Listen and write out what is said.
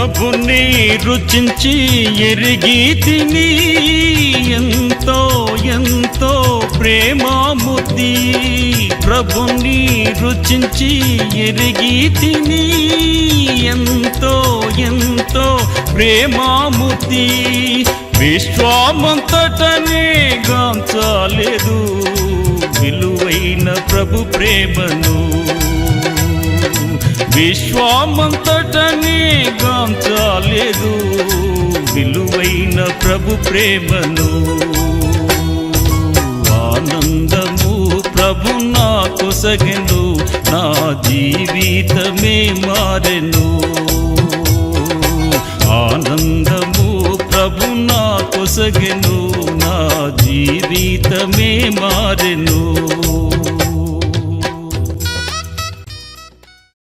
ప్రభుని రుచించి ఎరిగి తిని ఎంతో ఎంతో ప్రేమాముద్ది. ప్రభుని రుచించి ఎరిగి తిని ఎంతో ఎంతో ప్రేమాముద్ది. విశ్వమంతటనే గాంచలేదు విలువైన ప్రభు ప్రేమను. విశ్వమంతటనే గాంచలేదు విలువైన ప్రభు ప్రేమను. ఆనందము ప్రభు నా కొసగెను, నా జీవితమే మారెను. ఆనందము ప్రభు నా కొసగెను, నా జీవితమే మారెను.